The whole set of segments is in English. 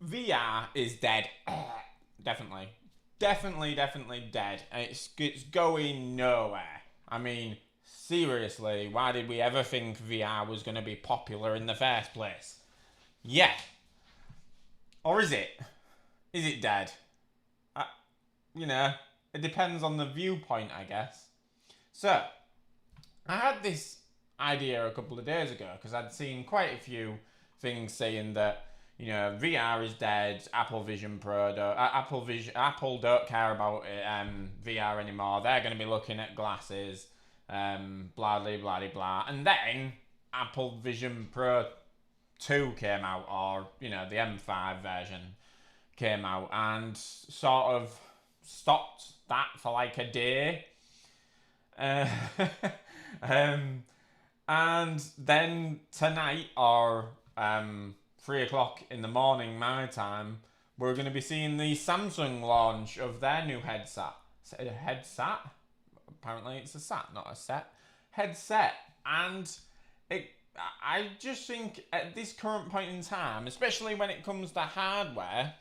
VR is dead. Definitely. Definitely dead. It's going nowhere. I mean, seriously, why did we ever think VR was going to be popular in the first place? Yeah. Or is it? Is it dead? I, you know, it depends on the viewpoint, I guess. So, I had this idea a couple of days ago because I'd seen quite a few things saying that VR is dead. Apple don't care about VR anymore. They're going to be looking at glasses. Blah blah blah blah. And then Apple Vision Pro 2 came out, or the M5 version came out, and sort of stopped that for like a day. Uh, um, and then tonight, or 3 o'clock in the morning my time, we're going to be seeing the Samsung launch of their new headset. Headset? Apparently it's a sat, not a set. Headset. And it, I just think at this current point in time, especially when it comes to hardware,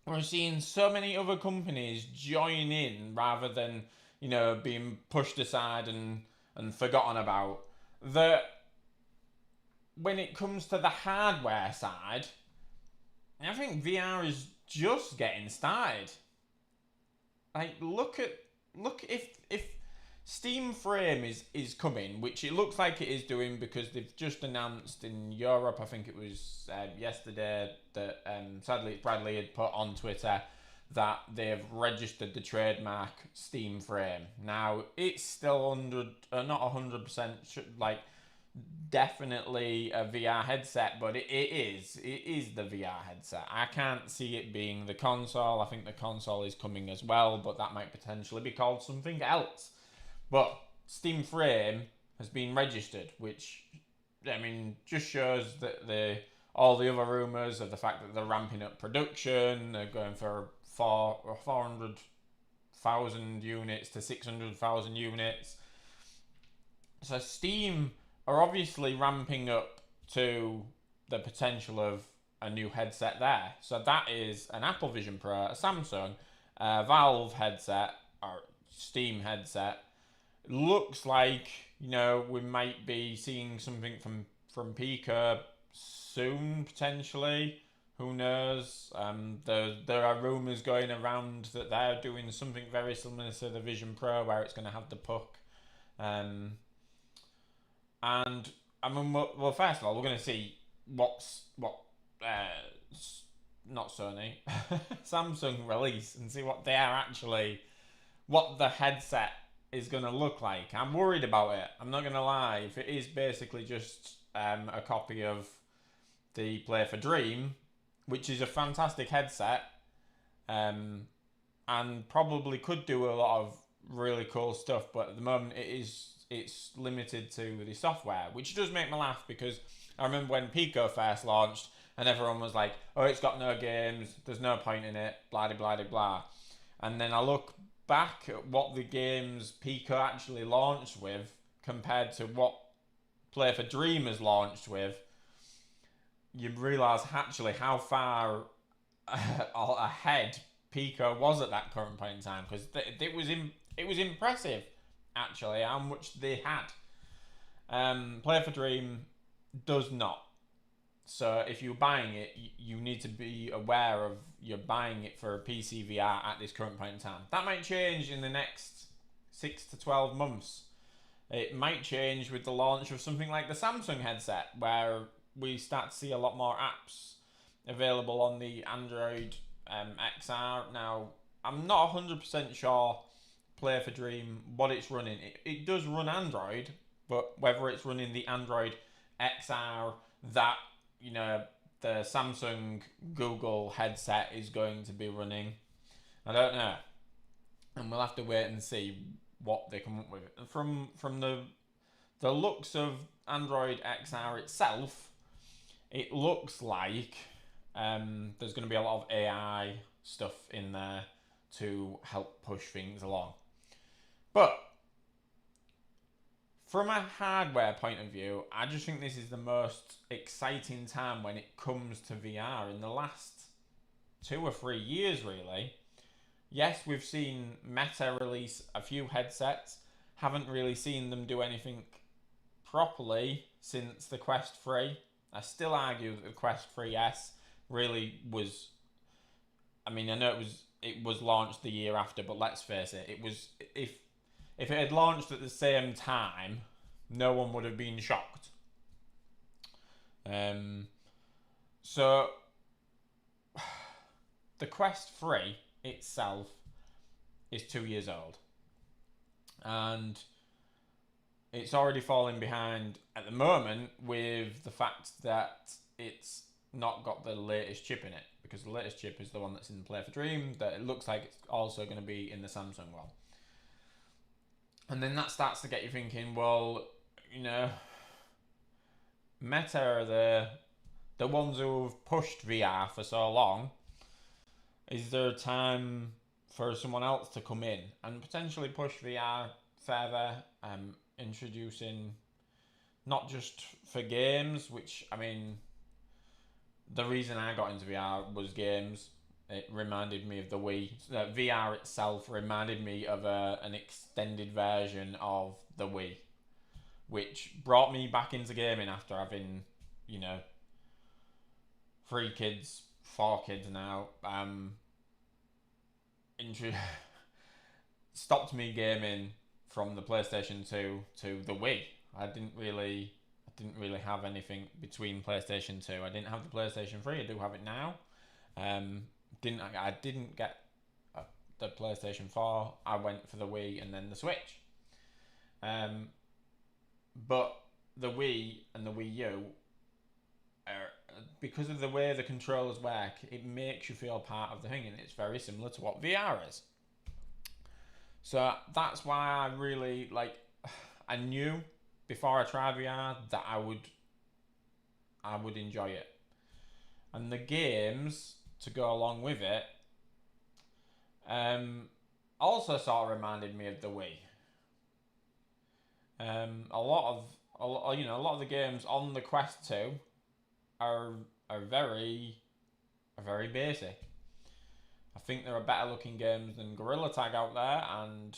we're seeing so many other companies join in rather than, being pushed aside and forgotten about. That when it comes to the hardware side, I think VR is just getting started. Like, look if Steam Frame is coming, which it looks like it is doing because they've just announced in Europe. I think it was yesterday that sadly Bradley had put on Twitter that they've registered the trademark Steam Frame. Now it's still not 100% like definitely a VR headset, but it is the VR headset. I can't see it being the console. I think the console is coming as well, but that might potentially be called something else. But Steam Frame has been registered, which just shows that all the other rumours of the fact that they're ramping up production, they're going for 400,000 units to 600,000 units. So Steam are obviously ramping up to the potential of a new headset there. So that is an Apple Vision Pro, a Samsung, a Valve headset, or Steam headset. Looks like, we might be seeing something from Pico soon, potentially. Who knows? There are rumours going around that they're doing something very similar to the Vision Pro, where it's going to have the puck. And well, first of all, we're going to see what not Sony, Samsung release, and see what what the headset is going to look like. I'm worried about it. I'm not going to lie. If it is basically just a copy of the Play for Dream, which is a fantastic headset, and probably could do a lot of really cool stuff, but at the moment it's limited to the software, which does make me laugh because I remember when Pico first launched and everyone was like, oh, it's got no games, there's no point in it, blah blah blah blah. And then I look back at what the games Pico actually launched with compared to what Play for Dream has launched with, you realise actually how far ahead Pico was at that current point in time, because it was impressive actually how much they had. Play for Dream does not. So if you're buying it, you need to be aware of you're buying it for a PC VR at this current point in time. That might change in the next 6 to 12 months. It might change with the launch of something like the Samsung headset, where we start to see a lot more apps available on the Android XR. Now, I'm not 100% sure Play for Dream what it's running. It does run Android, but whether it's running the Android XR that the Samsung Google headset is going to be running, I don't know, and we'll have to wait and see what they come up with. From the looks of Android XR itself, it looks like there's going to be a lot of AI stuff in there to help push things along. But from a hardware point of view, I just think this is the most exciting time when it comes to VR in the last 2 or 3 years, really. Yes, we've seen Meta release a few headsets. Haven't really seen them do anything properly since the Quest 3. I still argue that the Quest 3S really was. I mean, I know it was launched the year after, but let's face it, it was if it had launched at the same time, no one would have been shocked. So the Quest 3 itself is 2 years old, and it's already falling behind at the moment with the fact that it's not got the latest chip in it, because the latest chip is the one that's in the Play for Dream, that it looks like it's also going to be in the Samsung one. And then that starts to get you thinking, well, you know, Meta are the ones who've pushed VR for so long. Is there a time for someone else to come in and potentially push VR further, introducing not just for games, which, I mean, the reason I got into VR was games. It reminded me of the Wii. VR itself reminded me of an extended version of the Wii, which brought me back into gaming after having, 3 kids, 4 kids now. Stopped me gaming from the PlayStation 2 to the Wii. I didn't really have anything between PlayStation 2. I didn't have the PlayStation 3. I do have it now. I didn't get the PlayStation 4. I went for the Wii and then the Switch. But the Wii and the Wii U, because of the way the controllers work, it makes you feel part of the thing, and it's very similar to what VR is. So that's why I really I knew before I tried VR that I would enjoy it, and the games to go along with it also sort of reminded me of the Wii. A lot of the games on the Quest 2 are very basic. I think there are better looking games than Gorilla Tag out there, and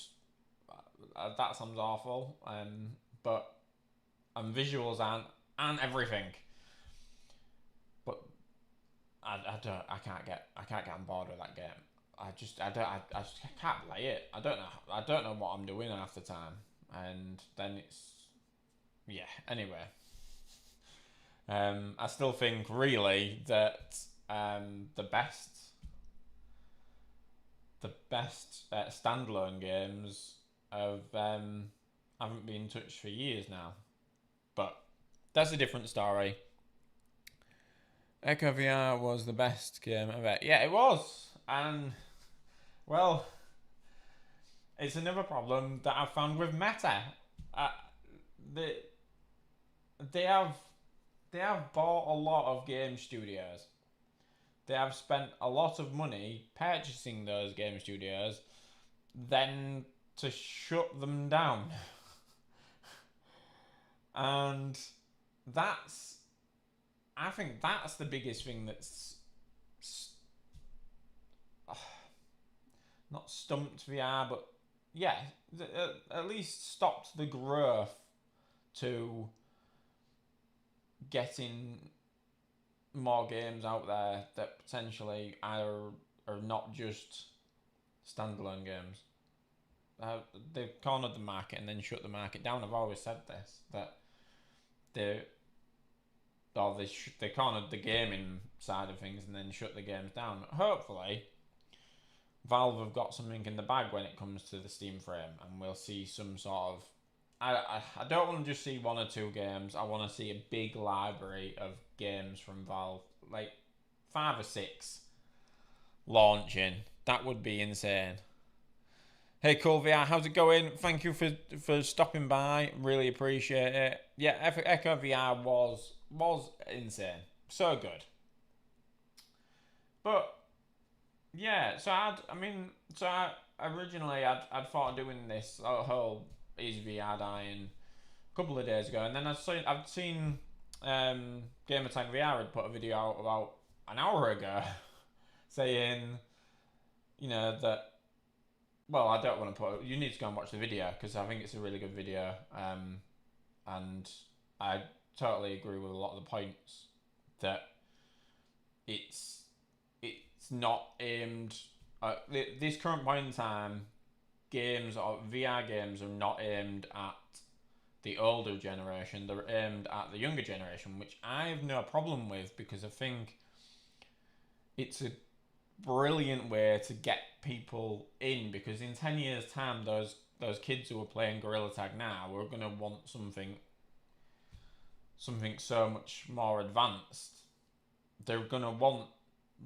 that sounds awful. But visuals aren't everything. But I can't get on board with that game. I just can't play it. I don't know what I'm doing half the time, and then anyway. I still think really that the best standalone games haven't been touched for years now, but that's a different story. Echo VR was the best game ever. Yeah, it was, and well, it's another problem that I've found with Meta. They have bought a lot of game studios. They have spent a lot of money purchasing those game studios, then to shut them down. And I think that's the biggest thing that's not stumped VR, but yeah, at least stopped the growth to getting more games out there that potentially are not just standalone games. They've cornered the market and then shut the market down. I've always said this, that they cornered the gaming side of things and then shut the games down. Hopefully, Valve have got something in the bag when it comes to the Steam frame, and we'll see some sort of. I don't want to just see 1 or 2 games. I want to see a big library of games from Valve, like 5 or 6 launching. That would be insane. Hey, Cool VR, how's it going? Thank you for stopping by. Really appreciate it. Yeah, Echo VR was insane. So good. But yeah, so originally I'd thought of doing this whole is VR dying a couple of days ago, and then I've seen Gamertag VR had put a video out about an hour ago saying, that. Well, I don't want to put. You need to go and watch the video because I think it's a really good video. And I totally agree with a lot of the points that it's it's not aimed at this current point in time. Games or VR games are not aimed at the older generation. They're aimed at the younger generation, which I have no problem with because I think it's a brilliant way to get people in. Because in 10 years' time, those kids who are playing Gorilla Tag now are gonna want something so much more advanced. They're gonna want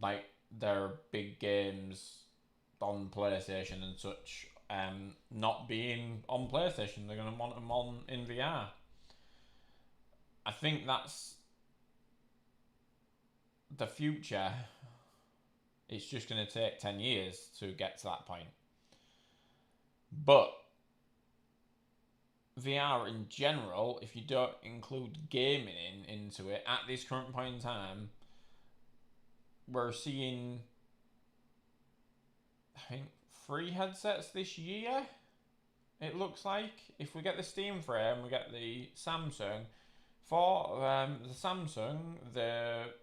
like their big games on PlayStation and such, not being on PlayStation. They're gonna want them on in VR. I think that's the future. It's just gonna take 10 years to get to that point. But VR in general, if you don't include gaming into it at this current point in time, we're seeing, I think, 3 headsets this year. It looks like if we get the Steam frame, we get the Samsung. For the Samsung, the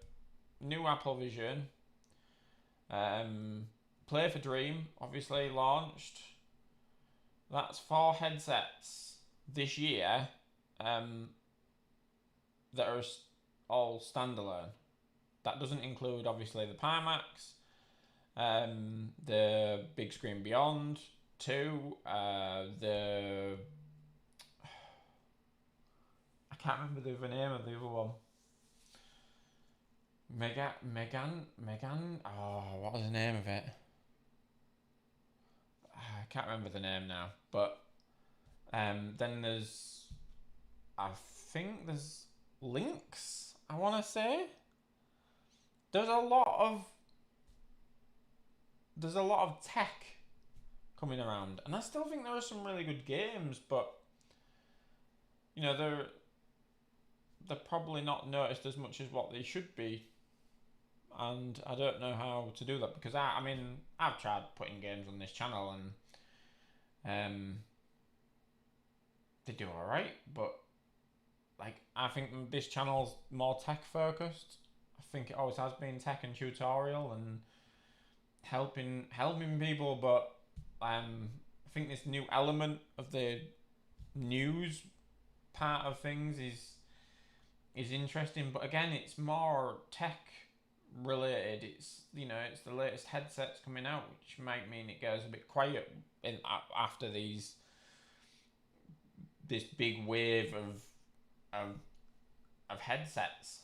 new Apple Vision, Play for Dream, obviously launched. That's 4 headsets this year, that are all standalone. That doesn't include obviously the Pimax, the Big Screen Beyond 2, the I can't remember the other name of the other one. Megan. Oh, what was the name of it? I can't remember the name now. But then I think there's Lynx. I want to say there's a lot of tech coming around, and I still think there are some really good games, but they're probably not noticed as much as what they should be. And I don't know how to do that because I mean I've tried putting games on this channel and they do alright, but like I think this channel's more tech focused. I think it always has been tech and tutorial and helping people, but I think this new element of the news part of things is interesting, but again it's more tech related. It's it's the latest headsets coming out, which might mean it goes a bit quiet after this big wave of headsets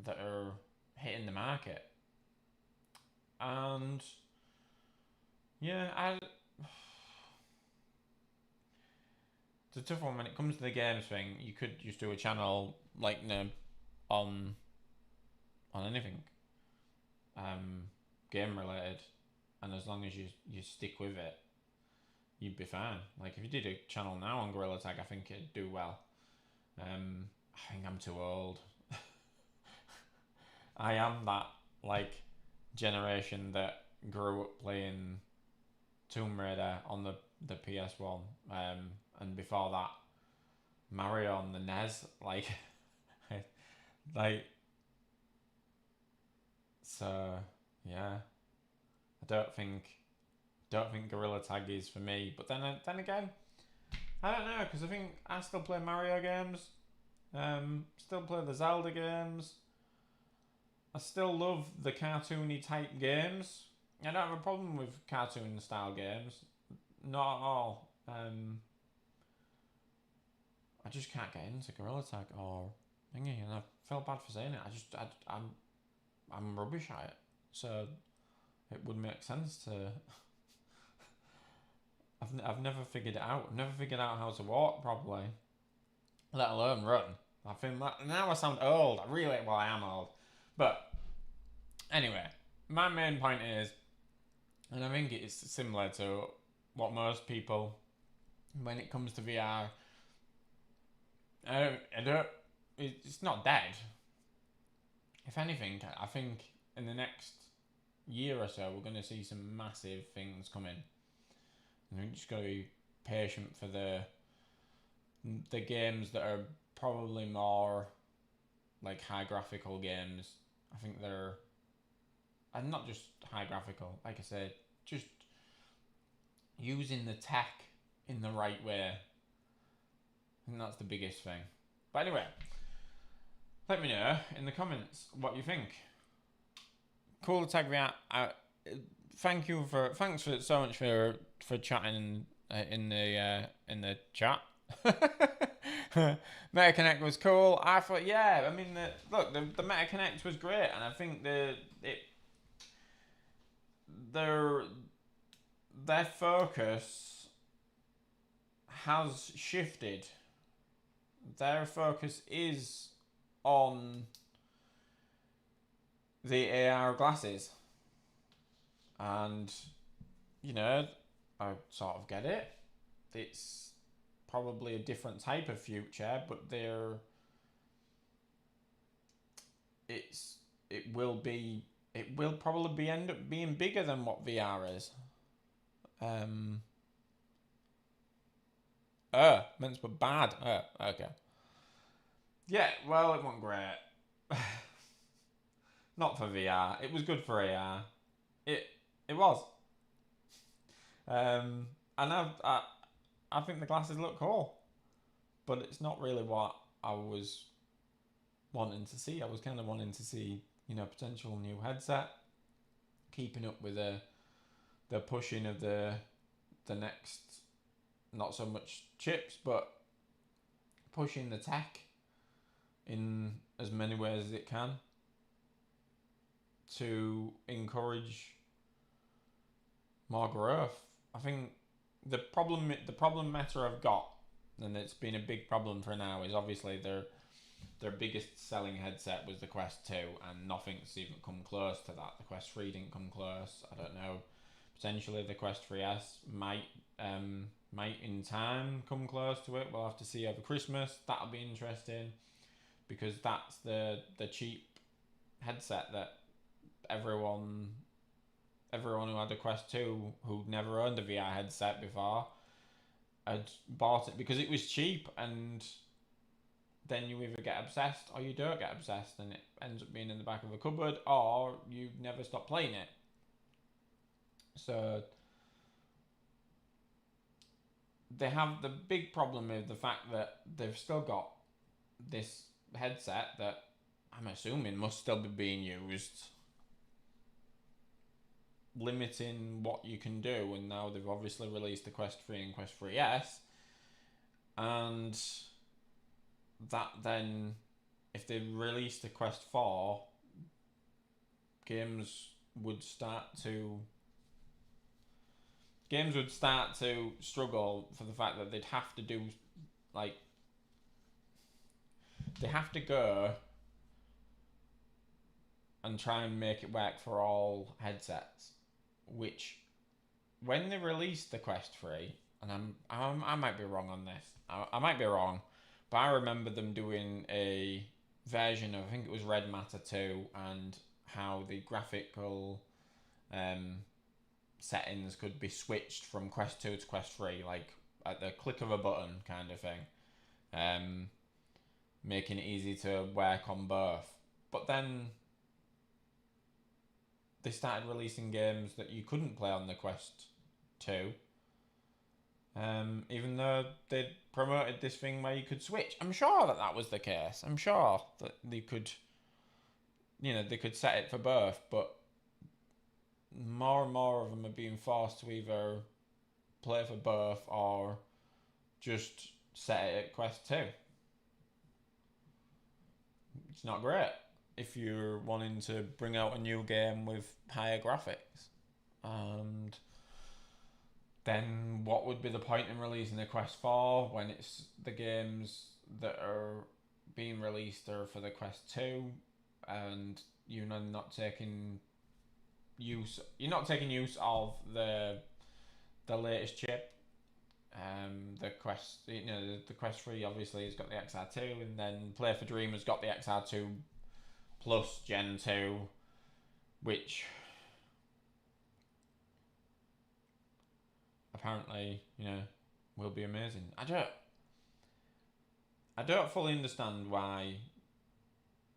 that are hitting the market. And yeah, it's a tough one when it comes to the games thing. You could just do a channel like on anything, game related, and as long as you stick with it, you'd be fine. Like if you did a channel now on Gorilla Tag, I think it'd do well. I think I'm too old. I am that like generation that grew up playing Tomb Raider on the PS1, and before that Mario on the NES, like so yeah. I don't think Gorilla Tag is for me. But then again, I don't know because I think I still play Mario games, still play the Zelda games. I still love the cartoony type games. I don't have a problem with cartoon style games, not at all. I just can't get into Gorilla Tag or thingy, and I feel bad for saying it. I'm rubbish at it, so it would make sense to. I've never figured it out. I've never figured out how to walk properly, let alone run. I think that now I sound old. I am old, but anyway, my main point is, and I think it's similar to what most people, when it comes to VR, it's not dead. If anything, I think in the next year or so, we're going to see some massive things coming. And we just got to be patient for the games that are probably more like high graphical games. I think they're, and not just high graphical, like I said, just using the tech in the right way. I think that's the biggest thing. But anyway, let me know in the comments what you think. Cool Tag React. Thanks for so much for chatting in the chat. MetaConnect was cool. I thought, yeah, I mean, the MetaConnect was great, and I think their focus has shifted. Their focus is on the AR glasses, and you know, I sort of get it. It's probably a different type of future, but it will probably end up being bigger than what VR is. Meant to put bad. Okay. Yeah, well, it wasn't great. Not for VR. It was good for AR. It was. And I think the glasses look cool, but it's not really what I was wanting to see. I was kind of wanting to see, potential new headset, keeping up with the pushing of the next, not so much chips, but pushing the tech in as many ways as it can to encourage more growth. I think the problem Meta have got, and it's been a big problem for now, is obviously their biggest selling headset was the Quest 2, and nothing's even come close to that. The Quest 3 didn't come close. I don't know. Potentially the Quest 3S might in time come close to it. We'll have to see over Christmas. That'll be interesting, because that's the cheap headset that everyone who had a Quest 2 who'd never owned a VR headset before had bought it because it was cheap, and then you either get obsessed or you don't get obsessed, and it ends up being in the back of a cupboard, or you never stop playing it. So they have the big problem with the fact that they've still got this headset that I'm assuming must still be being used, limiting what you can do. And now they've obviously released the Quest 3 and Quest 3S, and that then, if they released the Quest 4, games would start to struggle for the fact that they'd have to do, like, they have to go and try and make it work for all headsets, which, when they released the Quest 3, and I might be wrong on this, I might be wrong, but I remember them doing a version of, I think it was Red Matter 2, and how the graphical settings could be switched from Quest 2 to Quest 3, like at the click of a button kind of thing, making it easy to work on both. But then they started releasing games that you couldn't play on the Quest 2, even though they promoted this thing where you could switch. I'm sure that was the case. I'm sure that they could set it for both, but more and more of them are being forced to either play for both or just set it at Quest 2. It's not great if you're wanting to bring out a new game with higher graphics. And then what would be the point in releasing a Quest 4 when it's the games that are being released are for the Quest 2, and you're not taking use of the latest chip. The Quest, the Quest 3 obviously has got the XR2, and then Play for Dream has got the XR2 plus Gen 2, which apparently, will be amazing. I don't fully understand why,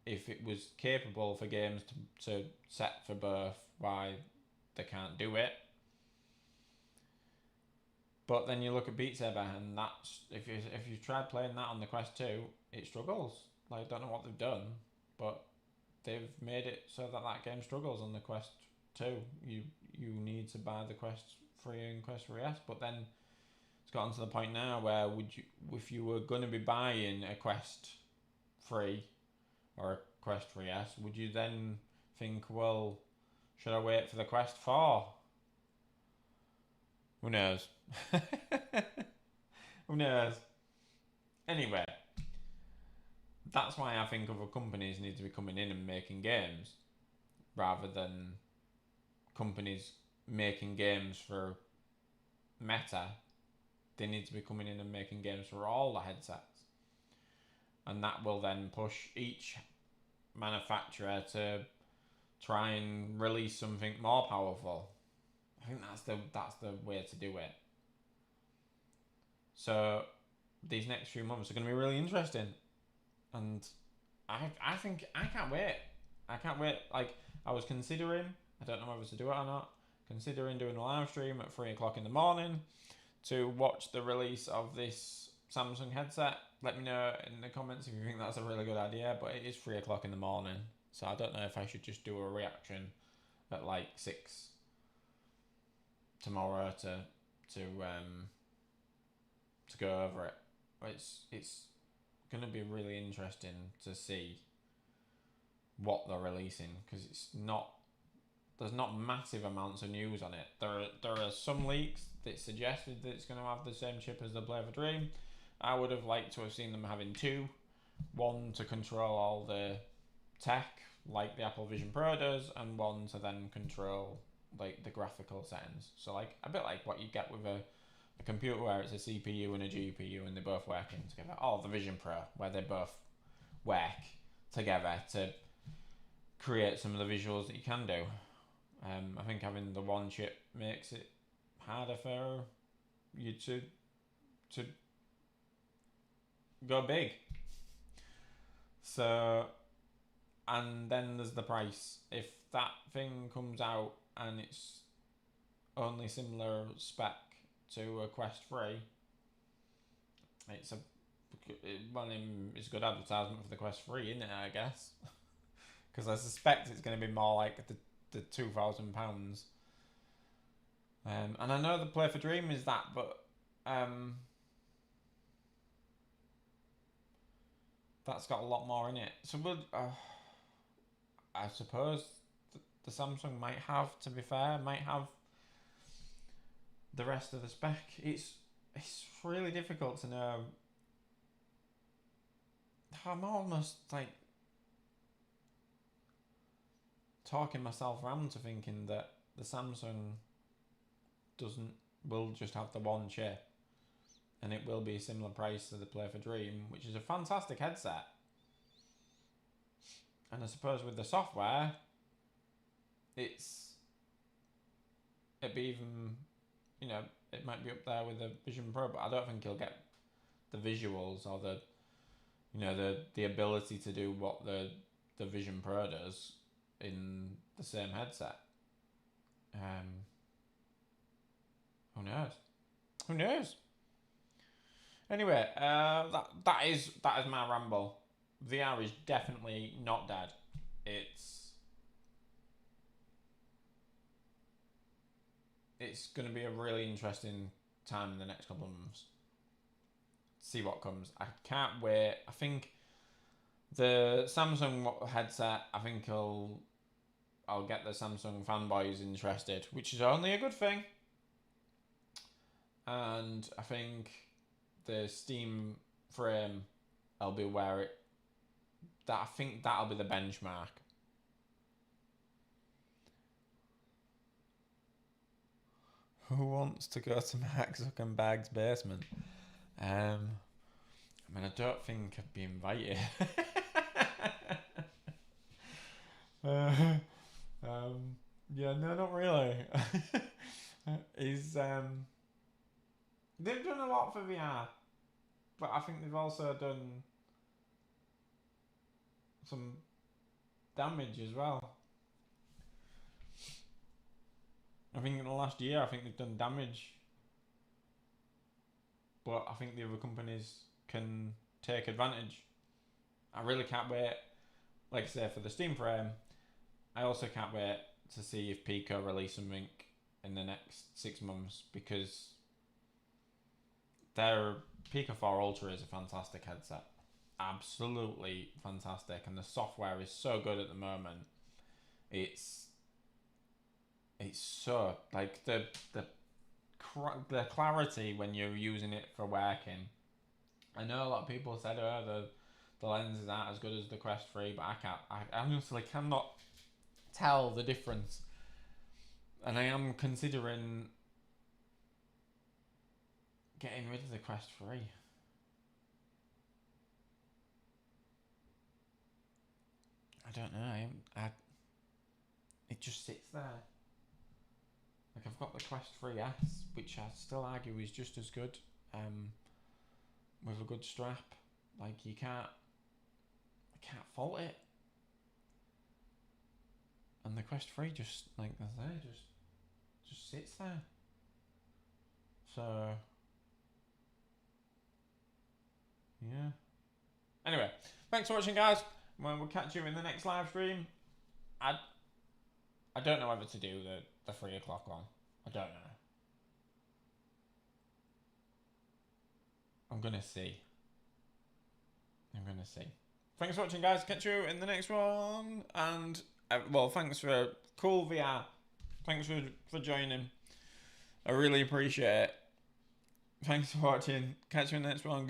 if it was capable for games to set for birth, why they can't do it. But then you look at Beat Saber, and that's if you tried playing that on the Quest 2, it struggles. Like, I don't know what they've done, but they've made it so that game struggles on the Quest 2. You need to buy the Quest 3 and Quest 3S, but then it's gotten to the point now where if you were going to be buying a Quest 3 or a Quest 3S, would you then think, well, should I wait for the Quest 4? Who knows? Who knows? Anyway, that's why I think other companies need to be coming in and making games rather than companies making games for Meta. They need to be coming in and making games for all the headsets, and that will then push each manufacturer to try and release something more powerful. I think that's the way to do it. So these next few months are going to be really interesting, and I think I can't wait. I can't wait. Like, I was considering, I don't know whether to do it or not, considering doing a live stream at 3 o'clock in the morning to watch the release of this Samsung headset. Let me know in the comments if you think that's a really good idea, but it is 3 o'clock in the morning, so I don't know if I should just do a reaction at like 6 tomorrow to go over it. It's going to be really interesting to see what they're releasing, because there's not massive amounts of news on it. There are some leaks that suggested that it's going to have the same chip as the Play for Dream. I would have liked to have seen them having two. One to control all the tech, like the Apple Vision Pro does, and one to then control like the graphical settings. So like a bit like what you get with a computer, where it's a CPU and a GPU and they're both working together. Or the Vision Pro, where they both work together to create some of the visuals that you can do. I think having the one chip makes it harder for you to go big. So, and then there's the price. If that thing comes out and it's only similar spec to a Quest 3, it's a good advertisement for the Quest 3, isn't it, I guess? Because I suspect it's going to be more like the £2,000. And I know the Play for Dream is that, but that's got a lot more in it. So I suppose the Samsung might have, to be fair, might have the rest of the spec. It's really difficult to know. I'm almost like talking myself around to thinking that the Samsung will just have the one chip, and it will be a similar price to the Play for Dream, which is a fantastic headset. And I suppose with the software, it'd be even, it might be up there with the Vision Pro, but I don't think you'll get the visuals or the ability to do what the Vision Pro does in the same headset. Who knows? Who knows? Anyway, that is my ramble. VR is definitely not dead. It's going to be a really interesting time in the next couple of months. See what comes. I can't wait. I think the Samsung headset, I think I'll get the Samsung fanboys interested, which is only a good thing. And I think the Steam frame, I'll be where it. I think that'll be the benchmark. Who wants to go to Mark Zuckerberg's basement? I don't think I'd be invited. Yeah, no, not really. He's They've done a lot for VR, but I think they've also done some damage as well. I think in the last year, I think they've done damage, but I think the other companies can take advantage. I really can't wait, like I say, for the Steam frame. I also can't wait to see if Pico release something in the next 6 months, because their Pico 4 Ultra is a fantastic headset. Absolutely fantastic, and the software is so good at the moment. It's so like the clarity when you're using it for working. I know a lot of people said, "Oh, the lenses aren't as good as the Quest 3," but I honestly cannot tell the difference, and I am considering getting rid of the Quest 3. I don't know. It just sits there. Like, I've got the Quest 3S, which I still argue is just as good, with a good strap. Like, I can't fault it. And the Quest 3 just, like I say, just sits there. So, yeah. Anyway, thanks for watching, guys. We'll catch you in the next live stream. I don't know whether to do the 3 o'clock one. I don't know. I'm gonna see. Thanks for watching, guys. Catch you in the next one. And, well, thanks for cool VR. Thanks for joining. I really appreciate it. Thanks for watching. Catch you in the next one.